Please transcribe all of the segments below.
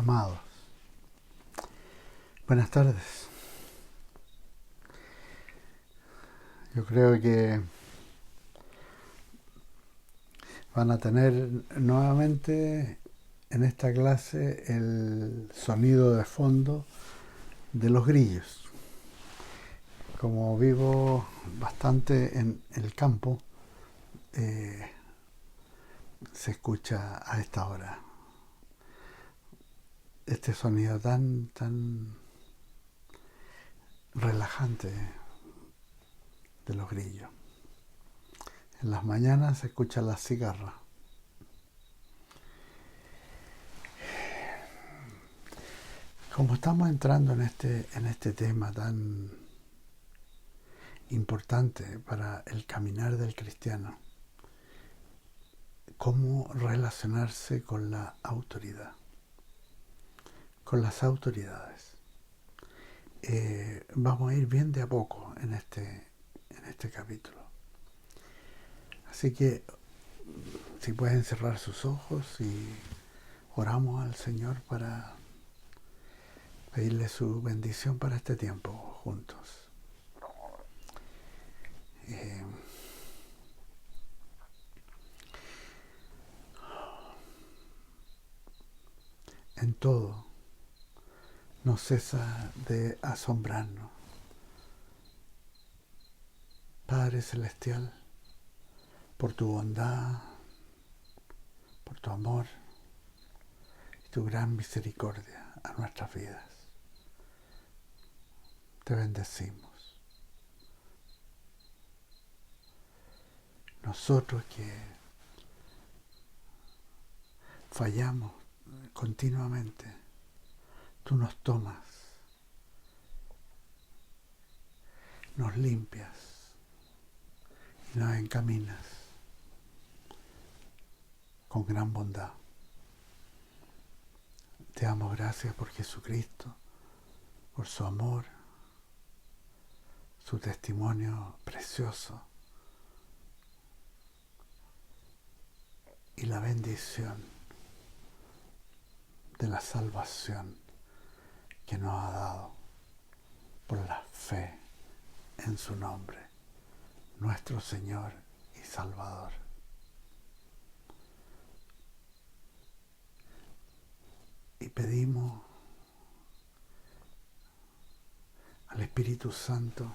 Amados, buenas tardes. Yo creo que van a tener nuevamente en esta clase el sonido de fondo de los grillos. Como vivo bastante en el campo, se escucha a esta hora este sonido tan relajante de los grillos. En las mañanas se escuchan las cigarras. Como estamos entrando en este tema tan importante para el caminar del cristiano, cómo relacionarse con la autoridad, con las autoridades. Vamos a ir bien de a poco en este capítulo. Así que si pueden cerrar sus ojos y oramos al Señor para pedirle su bendición para este tiempo juntos. En todo no cesa de asombrarnos, Padre Celestial, por tu bondad, por tu amor y tu gran misericordia a nuestras vidas. Te bendecimos. Nosotros que fallamos continuamente, tú nos tomas, nos limpias y nos encaminas con gran bondad. Te damos gracias por Jesucristo, por su amor, su testimonio precioso y la bendición de la salvación que nos ha dado por la fe en su nombre, nuestro Señor y Salvador. Y pedimos al Espíritu Santo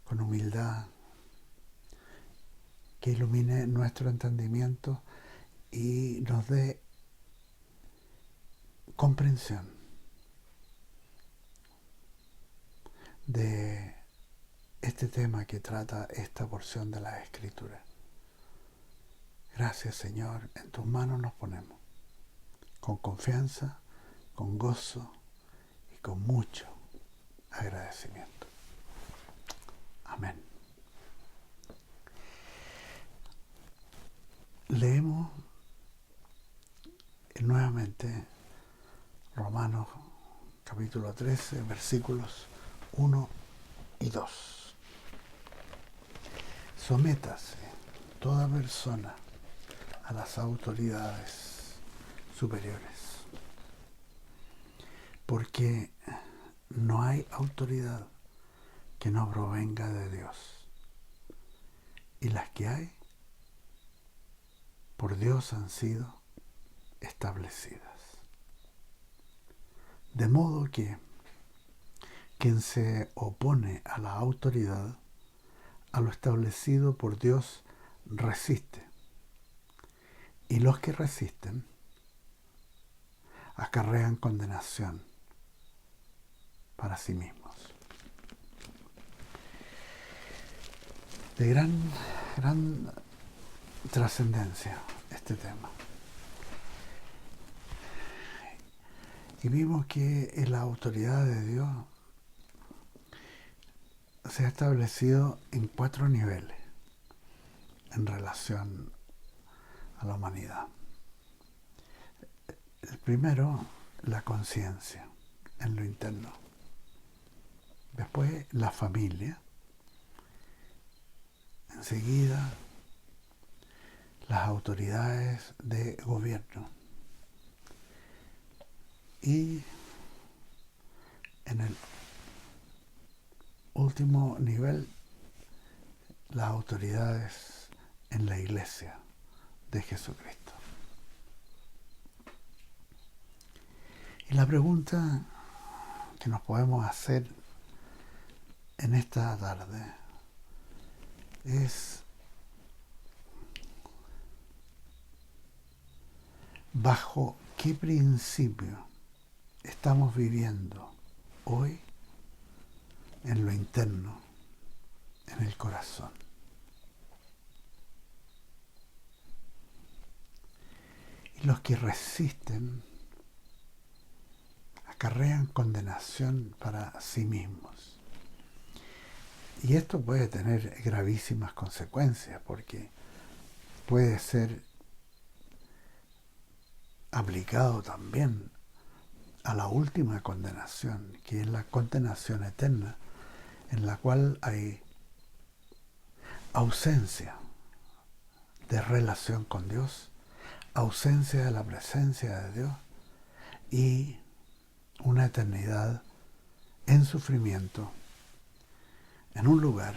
con humildad que ilumine nuestro entendimiento y nos dé comprensión de este tema que trata esta porción de la Escritura. Gracias, Señor, en tus manos nos ponemos, con confianza, con gozo y con mucho agradecimiento. Amén. Leemos nuevamente Romanos capítulo 13, versículos 1 y 2. Sométase toda persona a las autoridades superiores, porque no hay autoridad que no provenga de Dios, y las que hay por Dios han sido establecidas. De modo que quien se opone a la autoridad, a lo establecido por Dios, resiste. Y los que resisten acarrean condenación para sí mismos. De gran trascendencia este tema. Y vimos que en la autoridad de Dios se ha establecido en 4 niveles en relación a la humanidad. El primero, la conciencia en lo interno. Después, la familia. Enseguida, las autoridades de gobierno. y en el último nivel, las autoridades en la iglesia de Jesucristo. Y la pregunta que nos podemos hacer en esta tarde es: ¿bajo qué principio estamos viviendo hoy en lo interno, en el corazón? Y los que resisten acarrean condenación para sí mismos. Y esto puede tener gravísimas consecuencias, porque puede ser aplicado también a la última condenación, que es la condenación eterna, en la cual hay ausencia de relación con Dios, ausencia de la presencia de Dios y una eternidad en sufrimiento en un lugar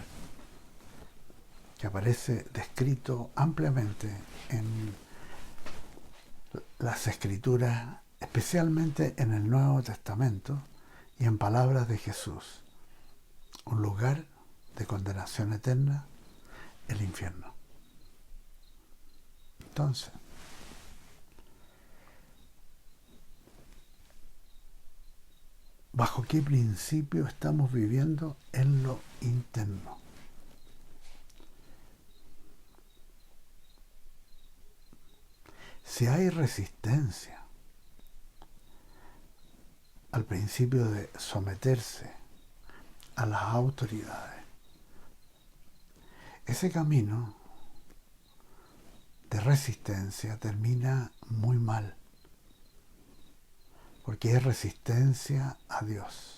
que aparece descrito ampliamente en las Escrituras, especialmente en el Nuevo Testamento y en palabras de Jesús: un lugar de condenación eterna, el infierno. Entonces, ¿bajo qué principio estamos viviendo en lo interno? Si hay resistencia al principio de someterse a las autoridades, ese camino de resistencia termina muy mal, porque es resistencia a Dios.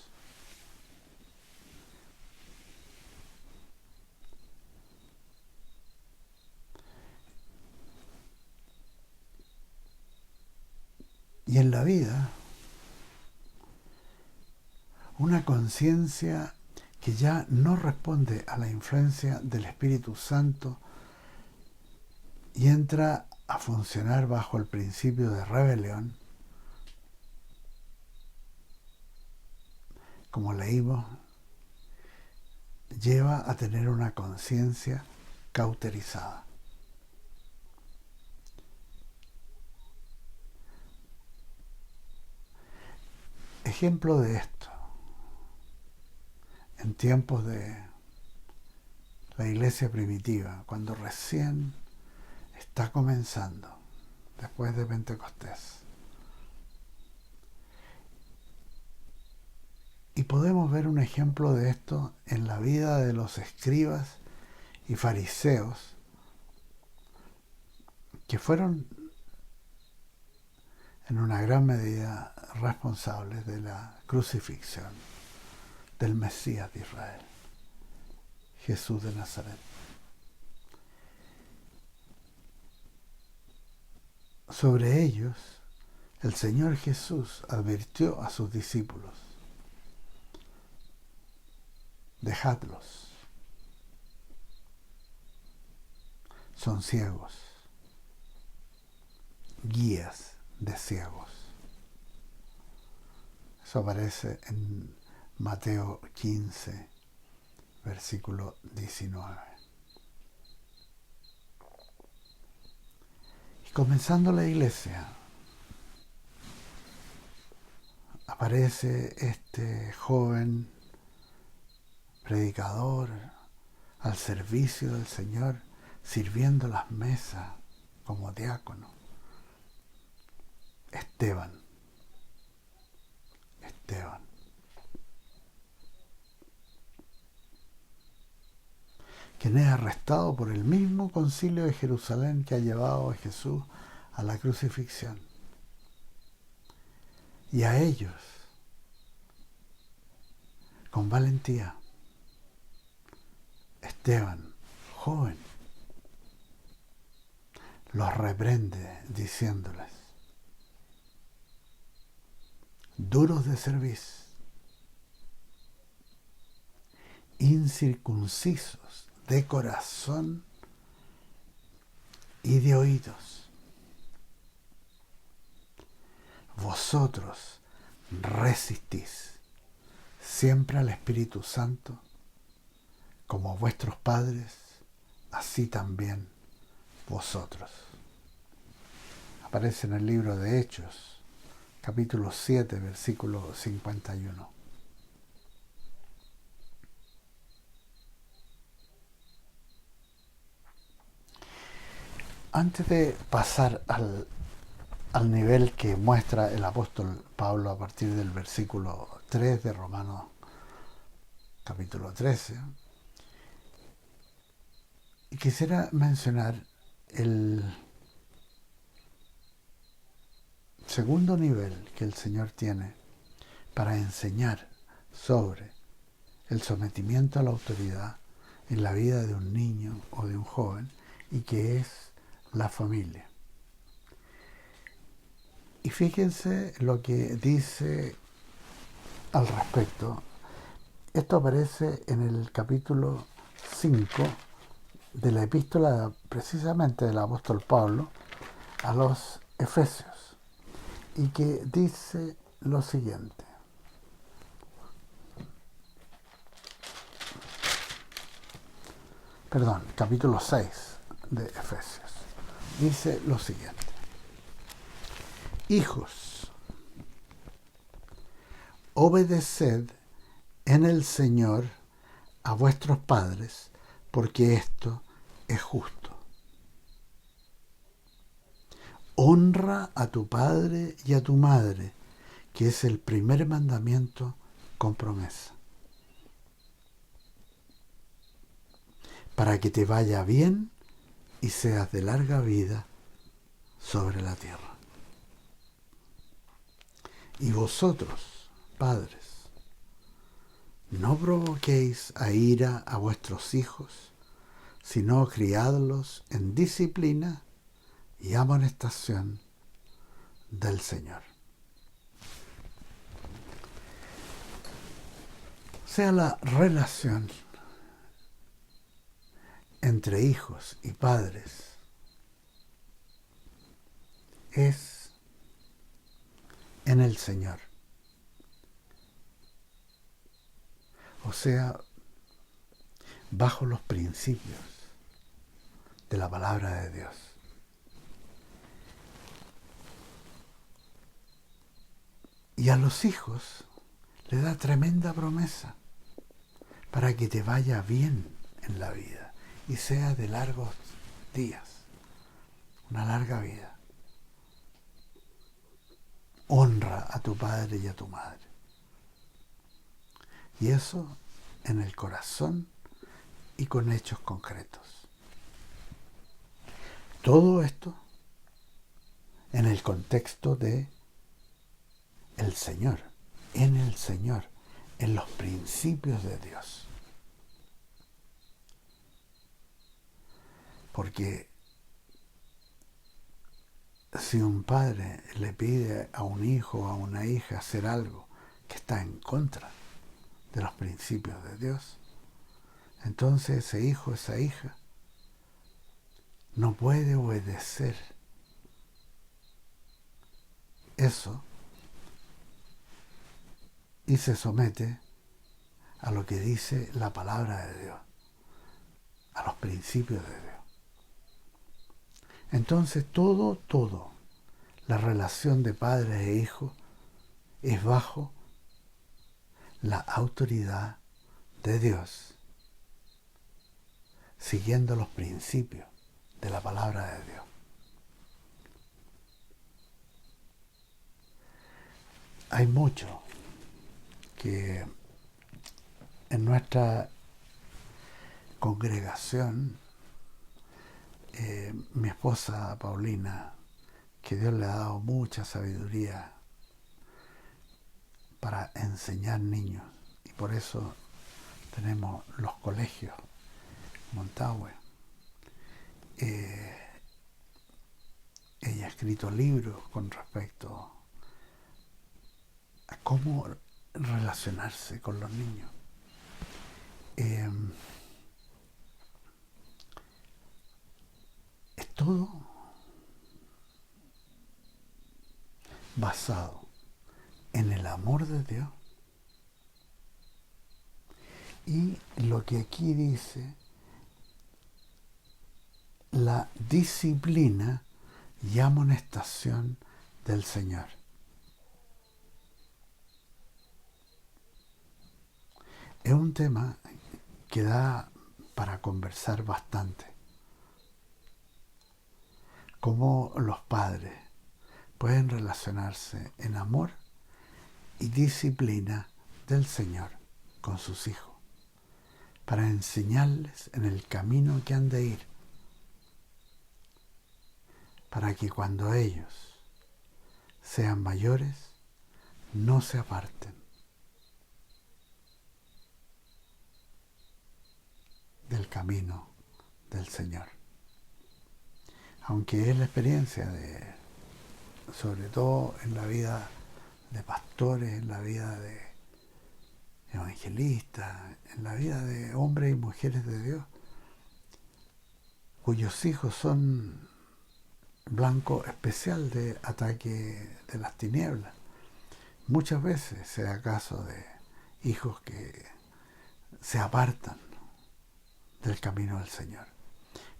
Y en la vida, una conciencia que ya no responde a la influencia del Espíritu Santo y entra a funcionar bajo el principio de rebelión, como leímos, lleva a tener una conciencia cauterizada. Ejemplo de esto: en tiempos de la iglesia primitiva, cuando recién está comenzando, después de Pentecostés. Y podemos ver un ejemplo de esto en la vida de los escribas y fariseos, que fueron en una gran medida responsables de la crucifixión del Mesías de Israel, Jesús de Nazaret. Sobre ellos, el Señor Jesús advirtió a sus discípulos: dejadlos, son ciegos, guías de ciegos. Eso aparece en Mateo 15, versículo 19. Y comenzando la iglesia, aparece este joven predicador al servicio del Señor, sirviendo las mesas como diácono. Esteban. Quien es arrestado por el mismo concilio de Jerusalén que ha llevado a Jesús a la crucifixión. Y a ellos, con valentía, Esteban, joven, los reprende diciéndoles: duros de cerviz, incircuncisos de corazón y de oídos. Vosotros resistís siempre al Espíritu Santo, como vuestros padres, así también vosotros. Aparece en el libro de Hechos, capítulo 7, versículo 51. Antes de pasar al nivel que muestra el apóstol Pablo a partir del versículo 3 de Romanos capítulo 13, y quisiera mencionar el segundo nivel que el Señor tiene para enseñar sobre el sometimiento a la autoridad en la vida de un niño o de un joven, y que es la familia. Y fíjense lo que dice al respecto. Esto aparece en el capítulo 5 de la epístola precisamente del apóstol Pablo a los Efesios, y que dice lo siguiente. Perdón, capítulo 6 de Efesios. Dice lo siguiente. Hijos, obedeced en el Señor a vuestros padres, porque esto es justo. Honra a tu padre y a tu madre, que es el primer mandamiento con promesa, para que te vaya bien y seas de larga vida sobre la tierra. Y vosotros, padres, no provoquéis a ira a vuestros hijos, sino criadlos en disciplina y amonestación del Señor. O sea, la relación entre hijos y padres es en el Señor. O sea, bajo los principios de la palabra de Dios. Y a los hijos le da tremenda promesa para que te vaya bien en la vida y sea de largos días, una larga vida. Honra a tu padre y a tu madre. Y eso en el corazón y con hechos concretos. Todo esto en el contexto de el Señor, en el Señor, en los principios de Dios. Porque si un padre le pide a un hijo o a una hija hacer algo que está en contra de los principios de Dios, entonces ese hijo, esa hija, no puede obedecer eso y se somete a lo que dice la palabra de Dios, a los principios de Dios. Entonces todo, la relación de padres e hijos es bajo la autoridad de Dios, siguiendo los principios de la palabra de Dios. Hay mucho que en nuestra congregación, mi esposa Paulina, que Dios le ha dado mucha sabiduría para enseñar niños, y por eso tenemos los colegios Montague. Ella ha escrito libros con respecto a cómo relacionarse con los niños. Es todo basado en el amor de Dios y lo que aquí dice, la disciplina y amonestación del Señor. Es un tema que da para conversar bastante. Cómo los padres pueden relacionarse en amor y disciplina del Señor con sus hijos, para enseñarles en el camino que han de ir, para que cuando ellos sean mayores no se aparten del camino del Señor. Aunque es la experiencia de, sobre todo en la vida de pastores, en la vida de evangelistas, en la vida de hombres y mujeres de Dios, cuyos hijos son blanco especial de ataque de las tinieblas. Muchas veces se da caso de hijos que se apartan del camino del Señor.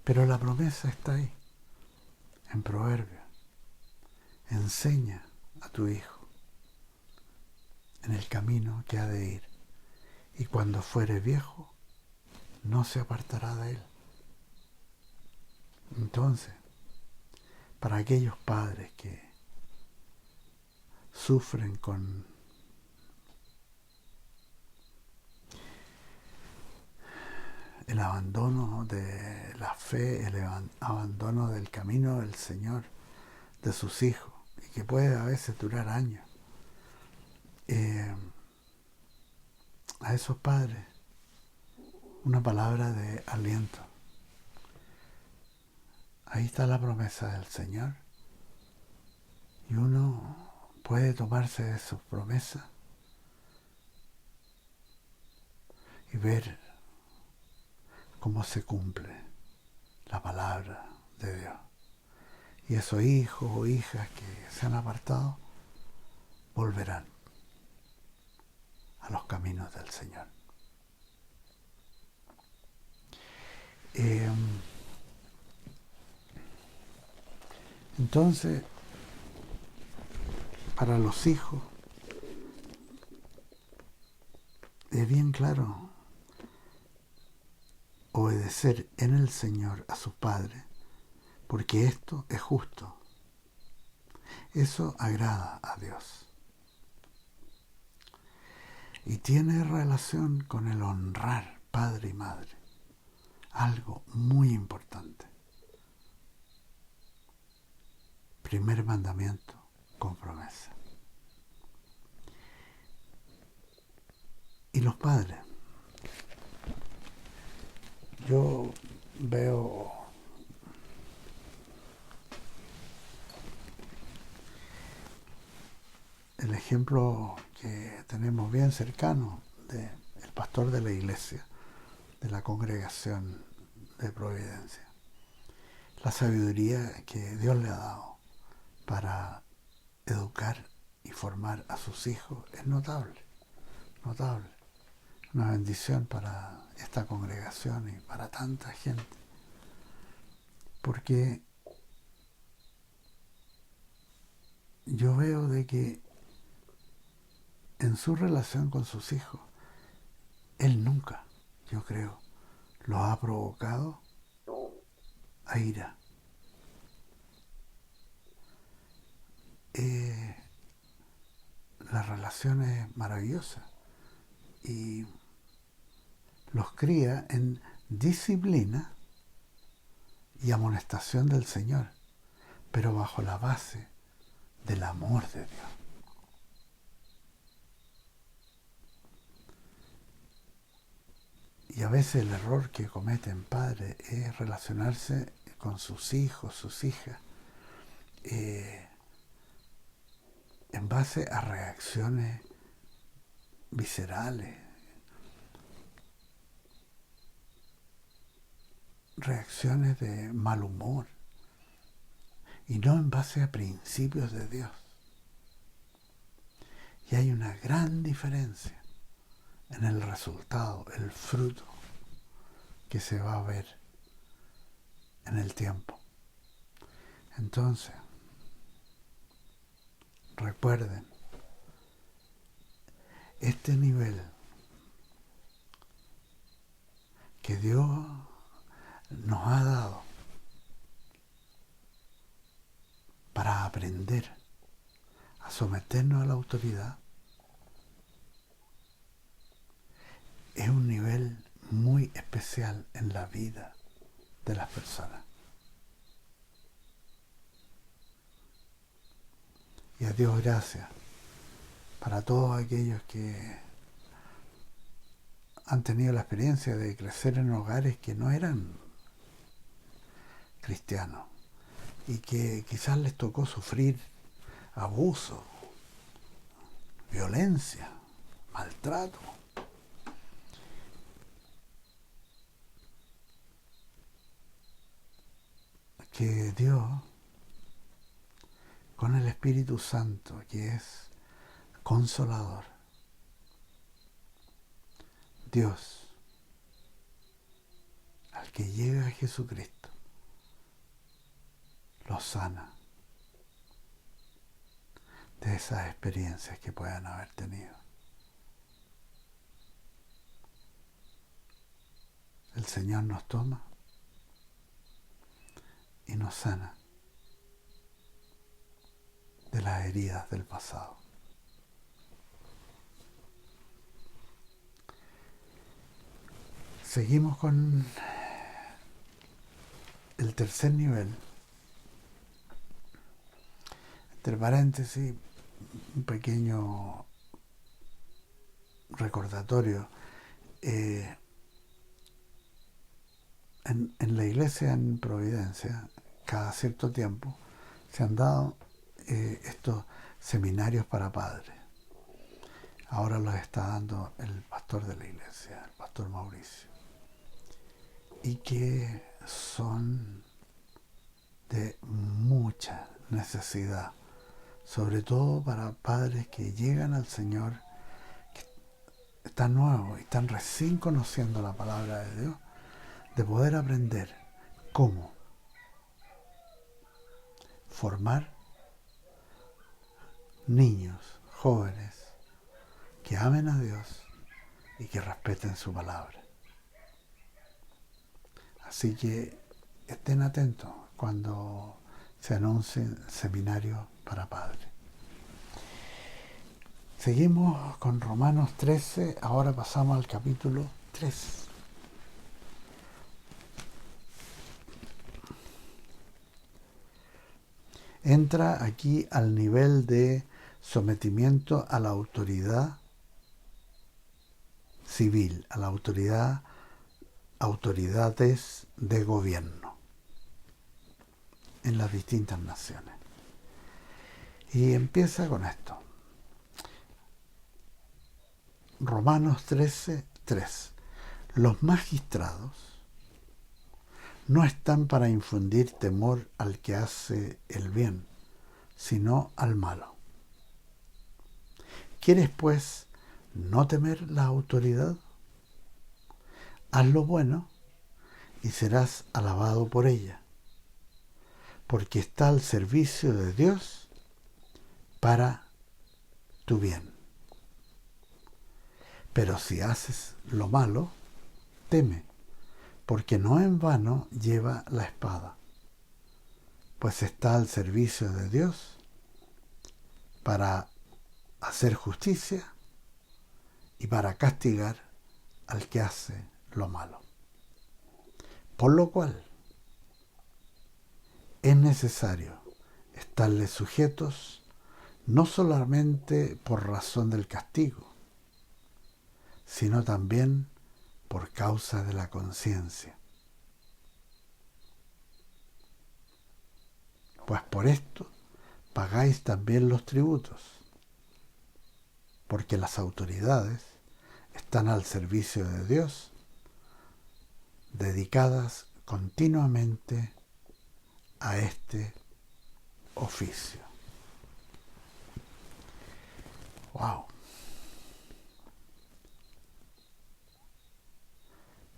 Pero la promesa está ahí, en Proverbios. Enseña a tu hijo en el camino que ha de ir, y cuando fuere viejo, no se apartará de él. Entonces, para aquellos padres que sufren con el abandono de la fe, el abandono del camino del Señor, de sus hijos, y que puede a veces durar años, a esos padres una palabra de aliento. Ahí está la promesa del Señor, y uno puede tomarse de sus promesas y ver cómo se cumple la palabra de Dios. Y esos hijos o hijas que se han apartado volverán a los caminos del Señor. Entonces, para los hijos, es bien claro obedecer en el Señor a sus padres, porque esto es justo. Eso agrada a Dios. Y tiene relación con el honrar padre y madre. Algo muy importante. Primer mandamiento con promesa. Y los padres. Yo veo el ejemplo que tenemos bien cercano del pastor de la iglesia, de la congregación de Providencia. La sabiduría que Dios le ha dado para educar y formar a sus hijos es notable, notable. Una bendición para esta congregación y para tanta gente. Porque yo veo de que en su relación con sus hijos, él nunca, yo creo, los ha provocado a ira. La relación es maravillosa y los cría en disciplina y amonestación del Señor, pero bajo la base del amor de Dios. Y a veces el error que cometen padres es relacionarse con sus hijos, sus hijas, en base a reacciones viscerales, reacciones de mal humor, y no en base a principios de Dios. Y hay una gran diferencia en el resultado, el fruto que se va a ver en el tiempo. Entonces, recuerden, este nivel que Dios nos ha dado para aprender a someternos a la autoridad es un nivel muy especial en la vida de las personas. Y a Dios gracias para todos aquellos que han tenido la experiencia de crecer en hogares que no eran cristianos y que quizás les tocó sufrir abuso, violencia, maltrato. Que Dios, con el Espíritu Santo, que es consolador, Dios, al que llega a Jesucristo, los sana de esas experiencias que puedan haber tenido. El Señor nos toma y nos sana de las heridas del pasado. Seguimos con el tercer nivel. Entre paréntesis, un pequeño recordatorio. En la iglesia en Providencia, cada cierto tiempo, se han dado estos seminarios para padres. Ahora los está dando el pastor de la iglesia, el pastor Mauricio. Y que son de mucha necesidad, sobre todo para padres que llegan al Señor, que están nuevos y están recién conociendo la palabra de Dios, de poder aprender cómo formar niños, jóvenes, que amen a Dios y que respeten su palabra. Así que estén atentos cuando se anuncien seminarios para padres. Seguimos con Romanos 13, ahora pasamos al capítulo 3. Entra aquí al nivel de sometimiento a la autoridad civil, a la autoridades de gobierno en las distintas naciones. Y empieza con esto. Romanos 13, 3. Los magistrados no están para infundir temor al que hace el bien, sino al malo. ¿Quieres, pues, no temer la autoridad? Haz lo bueno y serás alabado por ella, porque está al servicio de Dios para tu bien. Pero si haces lo malo, teme, porque no en vano lleva la espada, pues está al servicio de Dios para hacer justicia y para castigar al que hace lo malo. Por lo cual es necesario estarles sujetos no solamente por razón del castigo, sino también por causa de la conciencia. Pues por esto pagáis también los tributos, porque las autoridades están al servicio de Dios, dedicadas continuamente a este oficio. ¡Wow!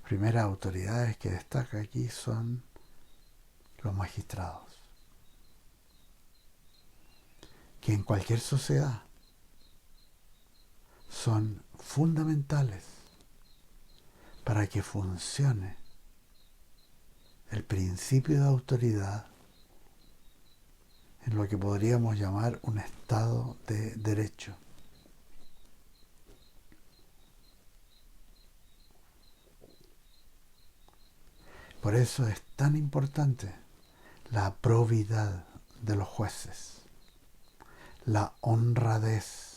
Primeras autoridades que destaca aquí son los magistrados, que en cualquier sociedad son fundamentales para que funcione el principio de autoridad en lo que podríamos llamar un Estado de Derecho. Por eso es tan importante la probidad de los jueces, la honradez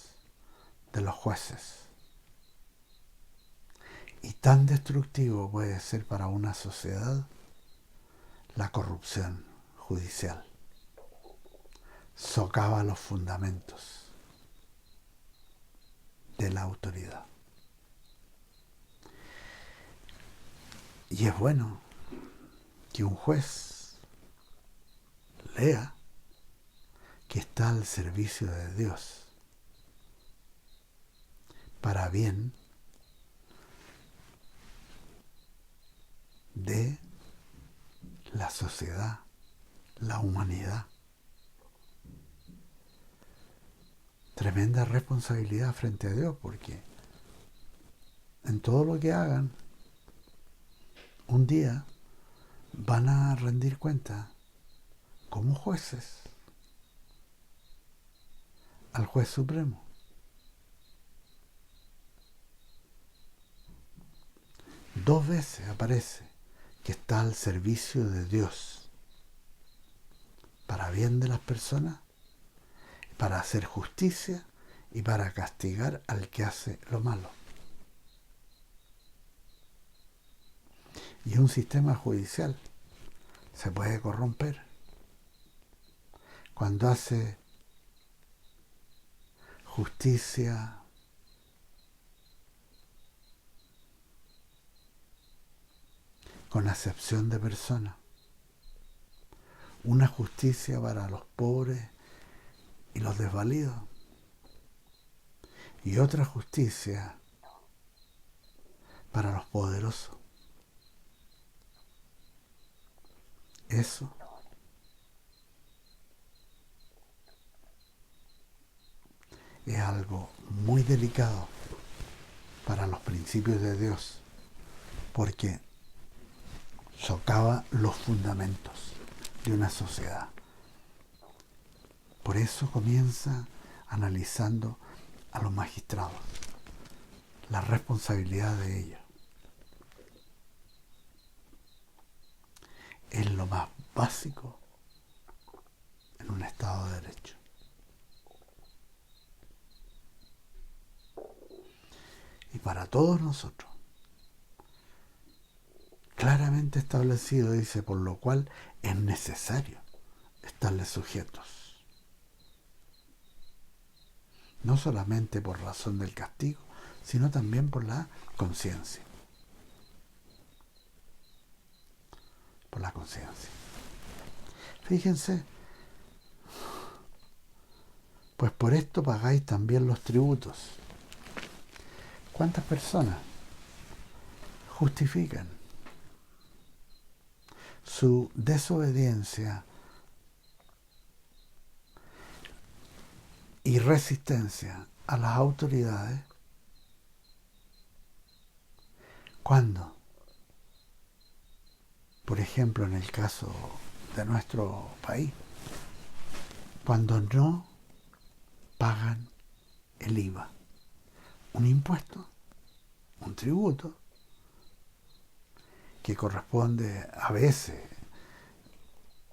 de los jueces. Y tan destructivo puede ser para una sociedad la corrupción judicial. Socava los fundamentos de la autoridad. Y es bueno que un juez lea que está al servicio de Dios para bien de la sociedad, la humanidad. Tremenda responsabilidad frente a Dios, porque en todo lo que hagan, un día van a rendir cuenta como jueces al juez supremo. Dos veces aparece que está al servicio de Dios para bien de las personas, para hacer justicia y para castigar al que hace lo malo. Y un sistema judicial se puede corromper cuando hace justicia con acepción de personas. Una justicia para los pobres y los desvalidos. Y otra justicia para los poderosos. Eso es algo muy delicado para los principios de Dios, porque socava los fundamentos de una sociedad. Por eso comienza analizando a los magistrados, la responsabilidad de ellos. Es lo más básico en un Estado de Derecho. Y para todos nosotros, claramente establecido, dice, por lo cual es necesario estarle sujetos. No solamente por razón del castigo, sino también por la conciencia. Por la conciencia. Fíjense, pues por esto pagáis también los tributos. ¿Cuántas personas justifican su desobediencia y resistencia a las autoridades cuando, por ejemplo, en el caso de nuestro país, cuando no pagan el IVA, un impuesto, un tributo, que corresponde a veces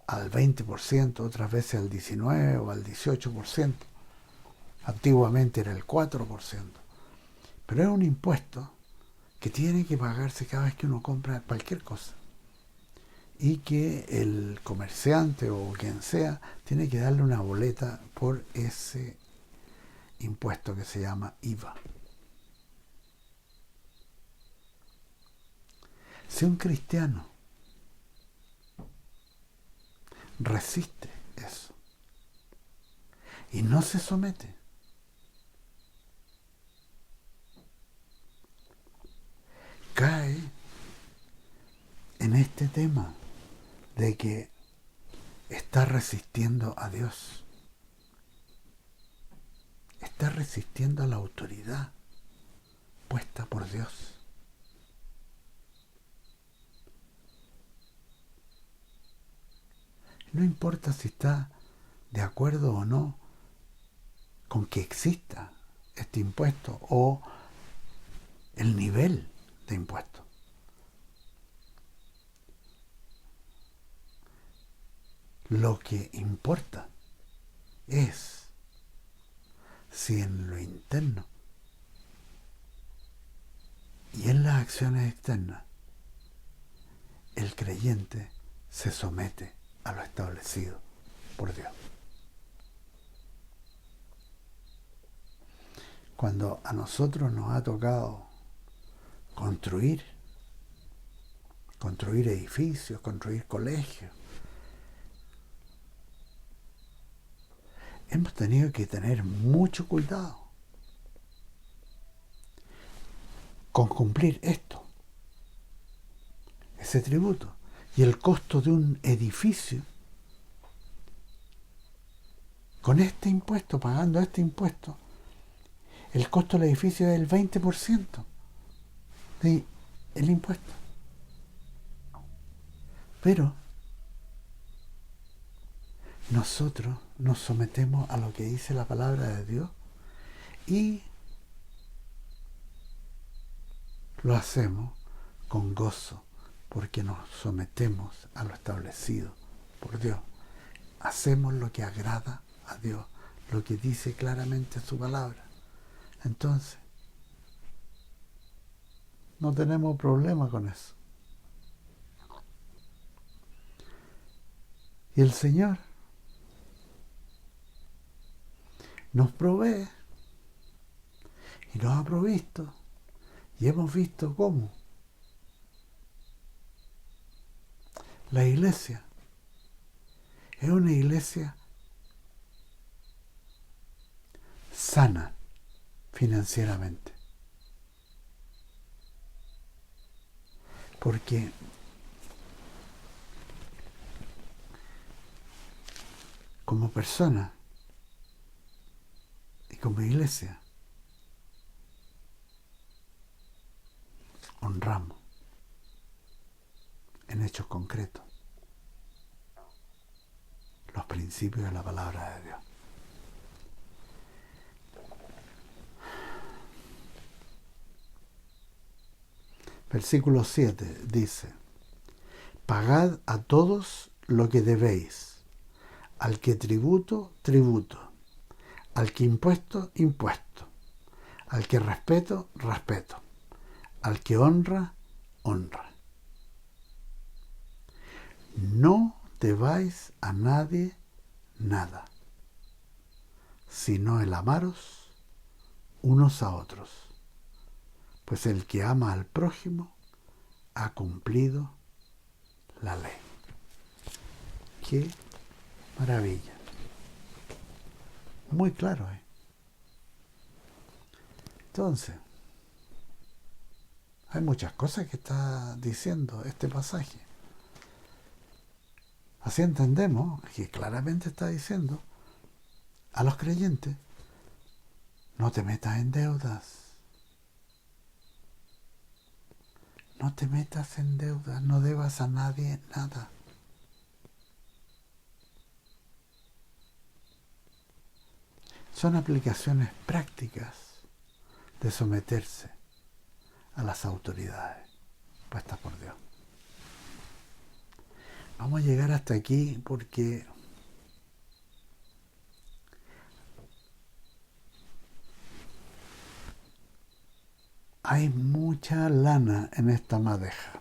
al 20%, otras veces al 19% o al 18%. Antiguamente era el 4%. Pero es un impuesto que tiene que pagarse cada vez que uno compra cualquier cosa. Y que el comerciante o quien sea tiene que darle una boleta por ese impuesto que se llama IVA. Si un cristiano resiste eso y no se somete, cae en este tema de que está resistiendo a Dios, está resistiendo a la autoridad puesta por Dios. No importa si está de acuerdo o no con que exista este impuesto o el nivel de impuesto. Lo que importa es si en lo interno y en las acciones externas el creyente se somete a lo establecido por Dios. Cuando a nosotros nos ha tocado construir edificios, construir colegios, hemos tenido que tener mucho cuidado con cumplir esto, ese tributo. Y el costo de un edificio, con este impuesto, pagando este impuesto, el costo del edificio es el 20% del impuesto. Pero nosotros nos sometemos a lo que dice la palabra de Dios y lo hacemos con gozo, porque nos sometemos a lo establecido por Dios. Hacemos lo que agrada a Dios, lo que dice claramente su palabra. Entonces, no tenemos problema con eso. Y el Señor nos provee y nos ha provisto, y hemos visto cómo la iglesia es una iglesia sana financieramente. Porque como persona y como iglesia honramos en hechos concretos los principios de la palabra de Dios. Versículo 7 dice: pagad a todos lo que debéis, al que tributo, tributo, al que impuesto, impuesto, al que respeto, respeto, al que honra, honra. No debáis a nadie nada, sino el amaros unos a otros, pues el que ama al prójimo ha cumplido la ley. ¡Qué maravilla! Muy claro, ¿eh? Entonces, hay muchas cosas que está diciendo este pasaje. Así entendemos que claramente está diciendo a los creyentes: no te metas en deudas. No te metas en deudas, no debas a nadie nada. Son aplicaciones prácticas de someterse a las autoridades puestas por Dios. Vamos a llegar hasta aquí porque hay mucha lana en esta madeja.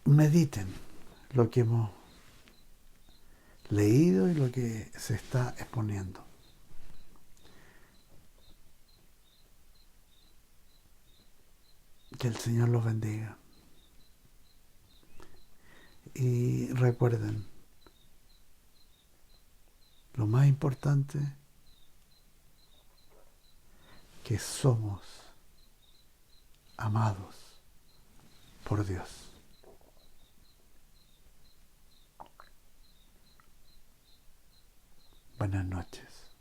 Mediten lo que hemos leído y lo que se está exponiendo. Que el Señor los bendiga. Y recuerden, lo más importante, que somos amados por Dios. Buenas noches.